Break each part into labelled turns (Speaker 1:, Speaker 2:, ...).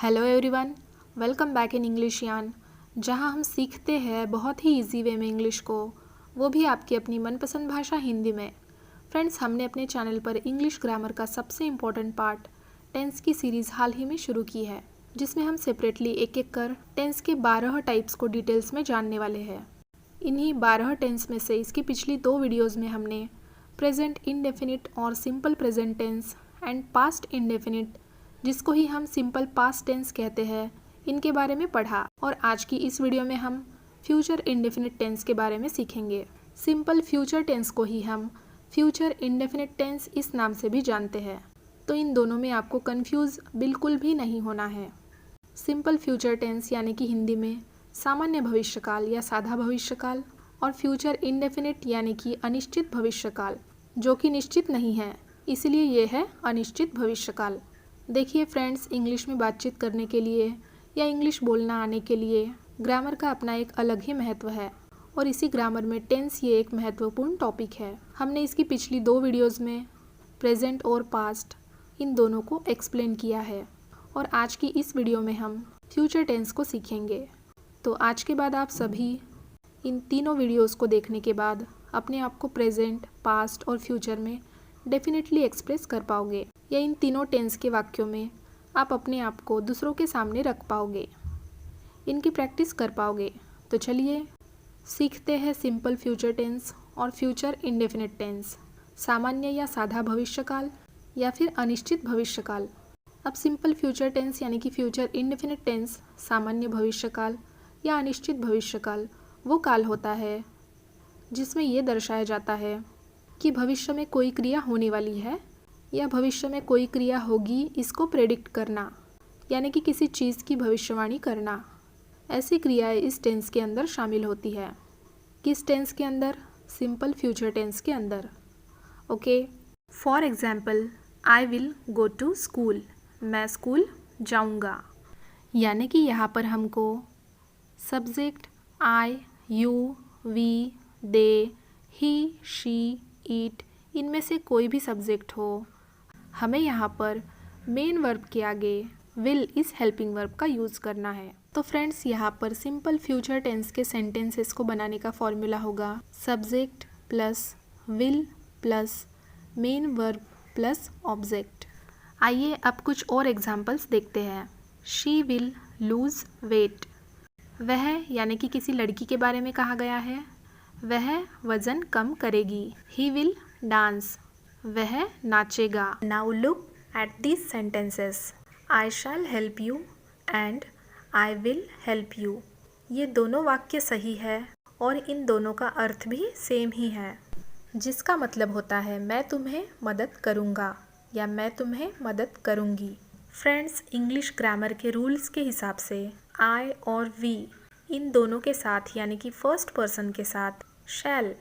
Speaker 1: Hello everyone, welcome back in English यान, जहां हम सीखते हैं बहुत ही इजी वे में इंग्लिश को, वो भी आपकी अपनी मनपसंद भाषा हिंदी में। फ्रेंड्स, हमने अपने चैनल पर इंग्लिश ग्रामर का सबसे इम्पोर्टेंट पार्ट टेंस की सीरीज़ हाल ही में शुरू की है, जिसमें हम सेपरेटली एक एक कर टेंस के 12 टाइप्स को डिटेल्स में जानने वाले हैं। इन्हीं 12 टेंस में से इसकी पिछली 2 वीडियोज़ में हमने प्रेजेंट इंडेफिनिट और simple present tense and past indefinite, जिसको ही हम सिंपल पास्ट टेंस कहते हैं, इनके बारे में पढ़ा। और आज की इस वीडियो में हम फ्यूचर इंडेफिनिट टेंस के बारे में सीखेंगे। सिंपल फ्यूचर टेंस को ही हम फ्यूचर इंडेफिनिट टेंस इस नाम से भी जानते हैं, तो इन दोनों में आपको कंफ्यूज बिल्कुल भी नहीं होना है। सिंपल फ्यूचर टेंस यानी कि हिंदी में सामान्य भविष्यकाल या सादा भविष्यकाल, और फ्यूचर इंडेफिनिट यानी कि अनिश्चित भविष्यकाल, जो कि निश्चित नहीं है, इसलिए ये है अनिश्चित भविष्यकाल। देखिए फ्रेंड्स, इंग्लिश में बातचीत करने के लिए या इंग्लिश बोलना आने के लिए ग्रामर का अपना एक अलग ही महत्व है, और इसी ग्रामर में टेंस ये एक महत्वपूर्ण टॉपिक है। हमने इसकी पिछली 2 वीडियोज़ में प्रेजेंट और पास्ट इन दोनों को एक्सप्लेन किया है, और आज की इस वीडियो में हम फ्यूचर टेंस को सीखेंगे। तो आज के बाद आप सभी इन तीनों वीडियोज़ को देखने के बाद अपने आप को प्रेजेंट, पास्ट और फ्यूचर में डेफिनेटली एक्सप्रेस कर पाओगे, या इन तीनों टेंस के वाक्यों में आप अपने आप को दूसरों के सामने रख पाओगे, इनकी प्रैक्टिस कर पाओगे। तो चलिए सीखते हैं सिंपल फ्यूचर टेंस और फ्यूचर इंडेफिनिट टेंस, सामान्य या सादा भविष्यकाल या फिर अनिश्चित भविष्यकाल। अब सिंपल फ्यूचर टेंस यानी कि फ्यूचर इंडेफिनिट टेंस, सामान्य भविष्यकाल या अनिश्चित भविष्यकाल वो काल होता है जिसमें ये दर्शाया जाता है कि भविष्य में कोई क्रिया होने वाली है या भविष्य में कोई क्रिया होगी, इसको प्रेडिक्ट करना, यानी कि किसी चीज़ की भविष्यवाणी करना। ऐसी क्रियाएं इस टेंस के अंदर शामिल होती है। किस टेंस के अंदर? सिंपल फ्यूचर टेंस के अंदर। Okay, for example, I will go to school, मैं स्कूल जाऊंगा। यानी कि यहाँ पर हमको subject I, you, we, they, he, she, it, इनमें से कोई भी सब्जेक्ट हो, हमें यहाँ पर मेन वर्ब के आगे विल इस हेल्पिंग वर्ब का यूज़ करना है। तो फ्रेंड्स, यहाँ पर सिंपल फ्यूचर टेंस के सेंटेंसेस को बनाने का फॉर्मूला होगा subject plus will plus main verb plus object. आइए अब कुछ और एग्जांपल्स देखते हैं। शी विल लूज वेट, वह यानी कि किसी लड़की के बारे में कहा गया है, वह वज़न कम करेगी। ही विल डांस, वह नाचेगा। Now look at these sentences, I shall help you and I will help you. ये दोनों वाक्य सही है और इन दोनों का अर्थ भी सेम ही है, जिसका मतलब होता है मैं तुम्हें मदद करूँगा या मैं तुम्हें मदद करूँगी। फ्रेंड्स, इंग्लिश ग्रामर के रूल्स के हिसाब से आई और वी इन दोनों के साथ यानी कि फर्स्ट पर्सन के साथ शैल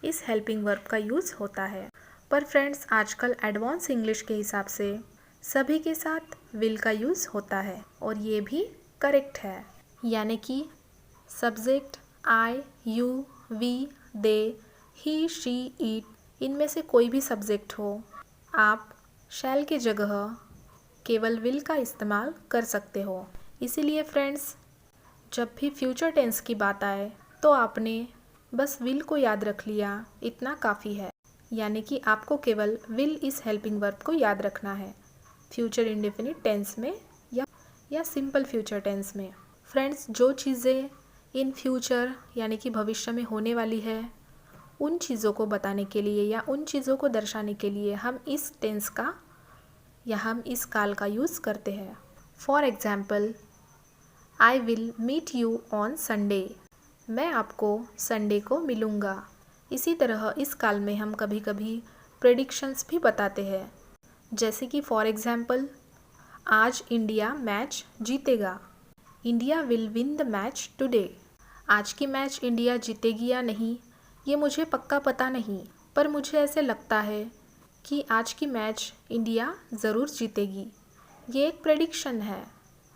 Speaker 1: इस हेल्पिंग वर्ब का यूज़ होता है। पर फ्रेंड्स, आजकल एडवांस इंग्लिश के हिसाब से सभी के साथ विल का यूज़ होता है, और ये भी करेक्ट है। यानी कि subject I, you, we, they, he, she, it, इनमें से कोई भी सब्जेक्ट हो, आप शैल के जगह केवल विल का इस्तेमाल कर सकते हो। इसीलिए फ्रेंड्स, जब भी फ्यूचर टेंस की बात आए तो आपने बस विल को याद रख लिया, इतना काफ़ी है। यानी कि आपको केवल विल इस हेल्पिंग वर्ब को याद रखना है फ्यूचर इंडेफिनिट टेंस में या सिंपल फ्यूचर टेंस में। फ्रेंड्स, जो चीज़ें इन फ्यूचर यानी कि भविष्य में होने वाली है, उन चीज़ों को बताने के लिए या उन चीज़ों को दर्शाने के लिए हम इस टेंस का या हम इस काल का यूज़ करते हैं। For example, I will meet you on Sunday, मैं आपको संडे को मिलूँगा। इसी तरह इस काल में हम कभी कभी प्रेडिक्शंस भी बताते हैं, जैसे कि फॉर एग्जाम्पल, आज इंडिया मैच जीतेगा, India will win the match today. आज की मैच इंडिया जीतेगी या नहीं, ये मुझे पक्का पता नहीं, पर मुझे ऐसे लगता है कि आज की मैच इंडिया ज़रूर जीतेगी। ये एक प्रेडिक्शन है,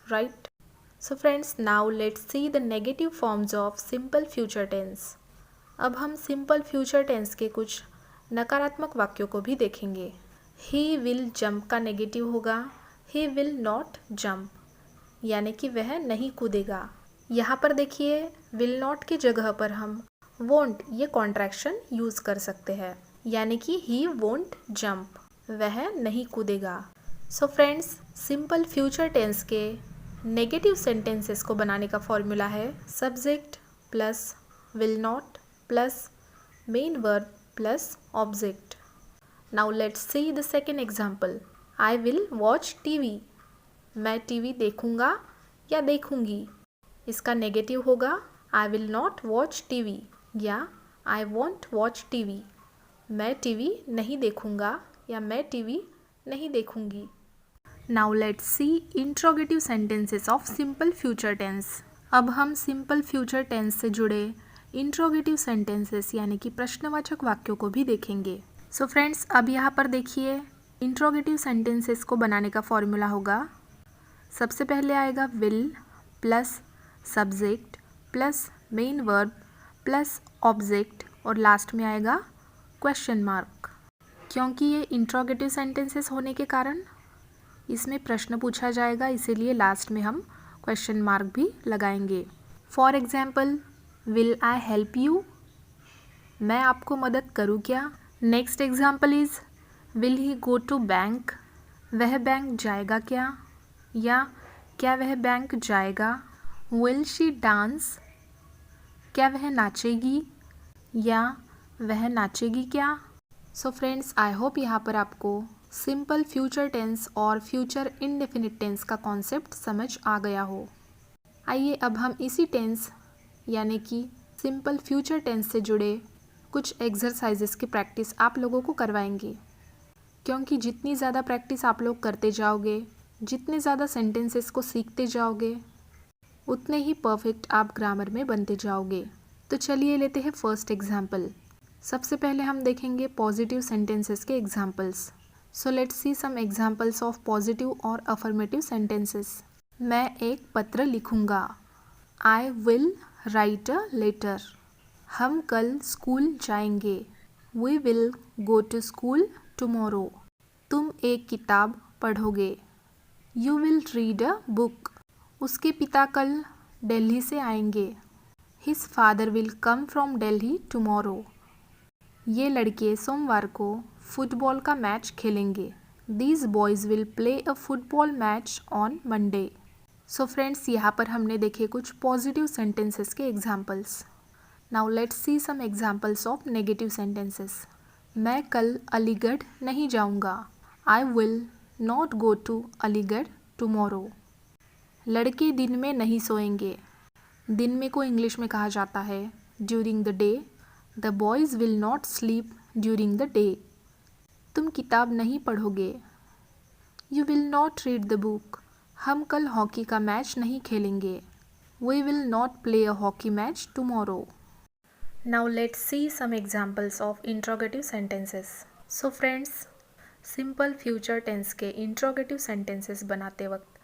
Speaker 1: right? So friends, now let's see the negative forms of simple future tense. अब हम सिंपल फ्यूचर टेंस के कुछ नकारात्मक वाक्यों को भी देखेंगे। ही विल जंप का नेगेटिव होगा ही विल नॉट जंप, यानी कि वह नहीं कूदेगा। यहाँ पर देखिए विल नॉट की जगह पर हम वोंट ये कॉन्ट्रैक्शन यूज़ कर सकते हैं, यानी कि ही वोंट जंप, वह नहीं कूदेगा। So friends, simple future tense के नेगेटिव सेंटेंसेस को बनाने का फॉर्मूला है subject plus will not plus main verb plus object. Now let's see the second example. I will watch TV, मैं टीवी देखूंगा या देखूंगी। इसका नेगेटिव होगा I will not watch TV या आई वॉन्ट वॉच टीवी, मैं TV नहीं देखूंगा या मैं टीवी नहीं देखूंगी। Now let's see interrogative sentences of simple future tense. अब हम सिंपल फ्यूचर टेंस से जुड़े इंट्रोगेटिव सेंटेंसेस यानी कि प्रश्नवाचक वाक्यों को भी देखेंगे। सो फ्रेंड्स, अब यहाँ पर देखिए इंट्रोगेटिव सेंटेंसेस को बनाने का फॉर्मूला होगा, सबसे पहले आएगा will plus subject plus main verb plus object और लास्ट में आएगा क्वेश्चन मार्क। क्योंकि ये इंट्रोगेटिव सेंटेंसेस होने के कारण इसमें प्रश्न पूछा जाएगा, इसीलिए लास्ट में हम क्वेश्चन मार्क भी लगाएंगे। For example, will I help you, मैं आपको मदद करूँ क्या। Next example is will he go to bank, वह बैंक जाएगा क्या, या क्या वह बैंक जाएगा। विल शी डांस, क्या वह नाचेगी या वह नाचेगी क्या। सो फ्रेंड्स, आई होप यहाँ पर आपको सिंपल फ्यूचर टेंस और फ्यूचर इंडेफिनिट टेंस का कॉन्सेप्ट समझ आ गया हो। आइए अब हम इसी टेंस यानी कि सिंपल फ्यूचर टेंस से जुड़े कुछ एक्सरसाइजेस की प्रैक्टिस आप लोगों को करवाएंगे, क्योंकि जितनी ज़्यादा प्रैक्टिस आप लोग करते जाओगे, जितने ज़्यादा सेंटेंसेस को सीखते जाओगे, उतने ही परफेक्ट आप ग्रामर में बनते जाओगे। तो चलिए लेते हैं फर्स्ट एग्जाम्पल। सबसे पहले हम देखेंगे पॉजिटिव सेंटेंसेस के examples. So let's see some examples of positive और अफर्मेटिव सेंटेंसेस। मैं एक पत्र लिखूंगा, I will write a letter. हम कल स्कूल जाएंगे, we will go to school tomorrow. तुम एक किताब पढ़ोगे, you will read a book. उसके पिता कल दिल्ली से आएंगे, his father will come from Delhi tomorrow. ये लड़के सोमवार को फुटबॉल का मैच खेलेंगे, these boys will play a football match on Monday. So friends, यहाँ पर हमने देखे कुछ पॉजिटिव सेंटेंसेस के examples. Now let's see some examples of negative sentences. मैं कल अलीगढ़ नहीं जाऊँगा, I will not go to Aligarh tomorrow. लड़के दिन में नहीं सोएंगे, दिन में को इंग्लिश में कहा जाता है during the day. The boys will not sleep during the day. तुम किताब नहीं पढ़ोगे, you will not read the book. हम कल हॉकी का मैच नहीं खेलेंगे, we will not play a hockey match tomorrow. Now let's see some examples of interrogative sentences. So friends, simple future tense के इंट्रोगेटिव सेंटेंसेस बनाते वक्त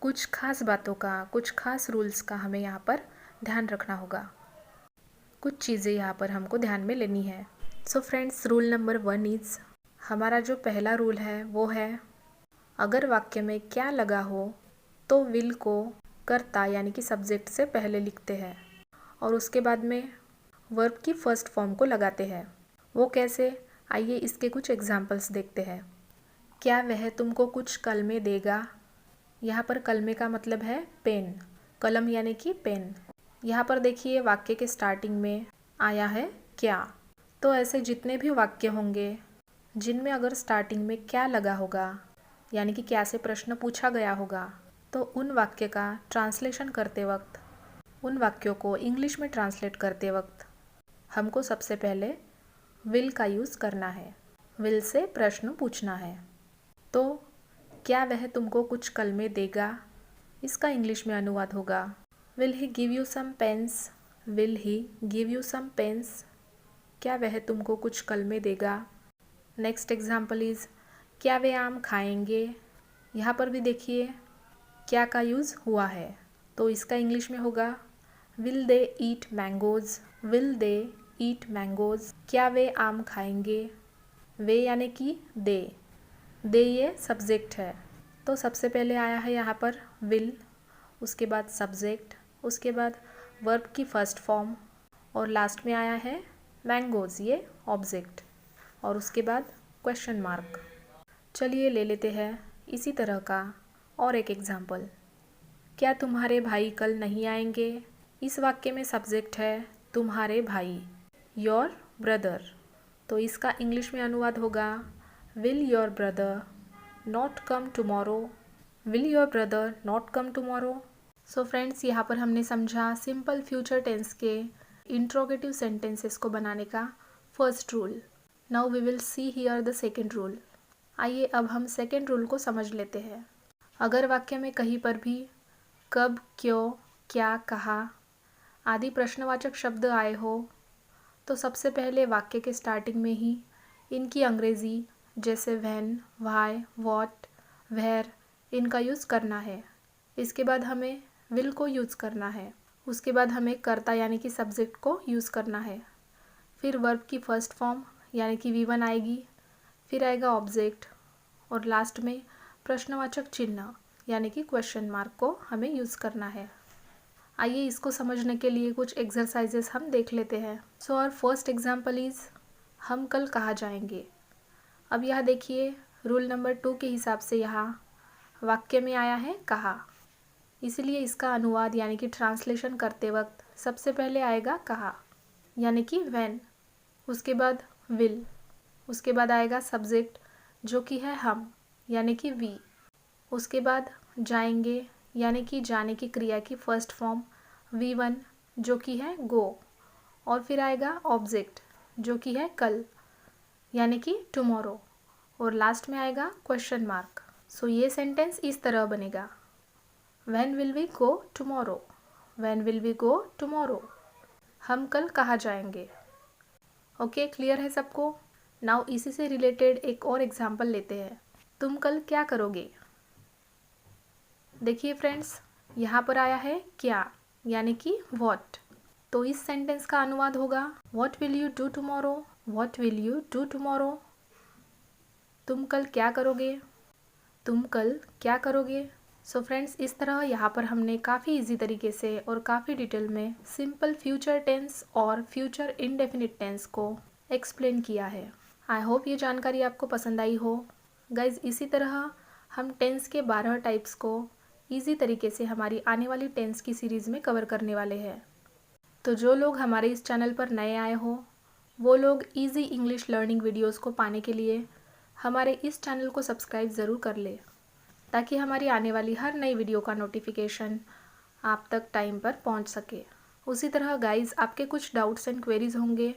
Speaker 1: कुछ खास बातों का, कुछ खास रूल्स का हमें यहाँ पर ध्यान रखना होगा। कुछ चीज़ें यहाँ पर हमको ध्यान में लेनी है। So friends, rule number 1 is, हमारा जो पहला रूल है वो है, अगर वाक्य में क्या लगा हो तो विल को कर्ता यानी कि सब्जेक्ट से पहले लिखते हैं और उसके बाद में वर्ब की फर्स्ट फॉर्म को लगाते हैं। वो कैसे, आइए इसके कुछ एग्जाम्पल्स देखते हैं। क्या वह तुमको कुछ कलमे देगा। यहाँ पर कलमे का मतलब है पेन, कलम यानी कि पेन। यहाँ पर देखिए वाक्य के स्टार्टिंग में आया है क्या, तो ऐसे जितने भी वाक्य होंगे जिनमें अगर स्टार्टिंग में क्या लगा होगा यानी कि क्या से प्रश्न पूछा गया होगा, तो उन वाक्य का ट्रांसलेशन करते वक्त, उन वाक्यों को इंग्लिश में ट्रांसलेट करते वक्त हमको सबसे पहले विल का यूज़ करना है, विल से प्रश्न पूछना है। तो क्या वह तुमको कुछ कलमे देगा, इसका इंग्लिश में अनुवाद होगा will he give you some pens, will he give you some pens. क्या वह तुमको कुछ कलमे देगा। नेक्स्ट एग्जाम्पल इज़, क्या वे आम खाएंगे। यहाँ पर भी देखिए क्या का यूज़ हुआ है, तो इसका इंग्लिश में होगा will they eat mangoes, will they eat mangoes. क्या वे आम खाएंगे, वे यानी कि दे ये सब्जेक्ट है, तो सबसे पहले आया है यहाँ पर विल, उसके बाद सब्जेक्ट, उसके बाद वर्ब की फर्स्ट फॉर्म और लास्ट में आया है मैंगोज़, ये ऑब्जेक्ट, और उसके बाद क्वेश्चन मार्क। चलिए ले लेते हैं इसी तरह का और एक एग्जाम्पल। क्या तुम्हारे भाई कल नहीं आएंगे? इस वाक्य में सब्जेक्ट है तुम्हारे भाई, योर ब्रदर। तो इसका इंग्लिश में अनुवाद होगा will your brother not come tomorrow? Will your brother not come tomorrow? So friends, यहाँ पर हमने समझा सिंपल फ्यूचर टेंस के इंट्रोगेटिव सेंटेंसेस को बनाने का first rule. Now we will see here the second rule. आइए अब हम सेकेंड रूल को समझ लेते हैं। अगर वाक्य में कहीं पर भी कब, क्यों, क्या, कहा आदि प्रश्नवाचक शब्द आए हो तो सबसे पहले वाक्य के स्टार्टिंग में ही इनकी अंग्रेज़ी जैसे व्हेन, व्हाई, व्हाट, वेयर इनका यूज़ करना है। इसके बाद हमें विल को यूज़ करना है। उसके बाद हमें कर्ता यानी कि सब्जेक्ट को यूज़ करना है। फिर वर्ब की फर्स्ट फॉर्म यानी कि V1 आएगी, फिर आएगा ऑब्जेक्ट और लास्ट में प्रश्नवाचक चिन्ह यानी कि क्वेश्चन मार्क को हमें यूज़ करना है। आइए इसको समझने के लिए कुछ एक्सरसाइजेस हम देख लेते हैं। So our first example is हम कल कहाँ जाएंगे। अब यह देखिए रूल नंबर 2 के हिसाब से यहाँ वाक्य में आया है कहाँ, इसलिए इसका अनुवाद यानी कि ट्रांसलेशन करते वक्त सबसे पहले आएगा कहाँ यानी कि व्हेन, उसके बाद विल, उसके बाद आएगा सब्जेक्ट जो कि है हम यानी कि वी, उसके बाद जाएंगे यानी कि जाने की क्रिया की फर्स्ट फॉर्म V1 जो कि है गो, और फिर आएगा ऑब्जेक्ट जो कि है कल यानी कि टुमारो, और लास्ट में आएगा क्वेश्चन मार्क। सो ये सेंटेंस इस तरह बनेगा when will we go tomorrow? When will we go tomorrow? हम कल कहाँ जाएंगे? ओके, क्लियर है सबको? नाउ इसी से रिलेटेड एक और एग्जाम्पल लेते हैं। तुम कल क्या करोगे? देखिए फ्रेंड्स, यहाँ पर आया है क्या यानी कि व्हाट, तो इस सेंटेंस का अनुवाद होगा what will you do tomorrow? What will you do tomorrow? तुम कल क्या करोगे? तुम कल क्या करोगे? सो फ्रेंड्स, इस तरह यहाँ पर हमने काफ़ी इजी तरीके से और काफ़ी डिटेल में सिंपल फ्यूचर टेंस और फ्यूचर इनडेफिनिट टेंस को एक्सप्लेन किया है। आई होप ये जानकारी आपको पसंद आई हो। गाइज, इसी तरह हम टेंस के 12 टाइप्स को इजी तरीके से हमारी आने वाली टेंस की सीरीज़ में कवर करने वाले हैं। तो जो लोग हमारे इस चैनल पर नए आए हो वो लोग इजी इंग्लिश लर्निंग वीडियोस को पाने के लिए हमारे इस चैनल को सब्सक्राइब ज़रूर कर ले, ताकि हमारी आने वाली हर नई वीडियो का नोटिफिकेशन आप तक टाइम पर पहुंच सके। उसी तरह गाइज, आपके कुछ डाउट्स एंड क्वेरीज होंगे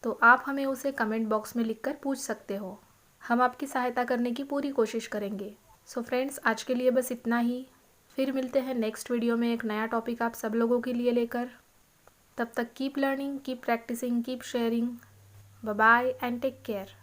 Speaker 1: तो आप हमें उसे कमेंट बॉक्स में लिखकर पूछ सकते हो। हम आपकी सहायता करने की पूरी कोशिश करेंगे। सो फ्रेंड्स, आज के लिए बस इतना ही। फिर मिलते हैं नेक्स्ट वीडियो में एक नया टॉपिक आप सब लोगों के लिए लेकर। तब तक keep learning, keep practising, keep sharing. Bye bye and take care.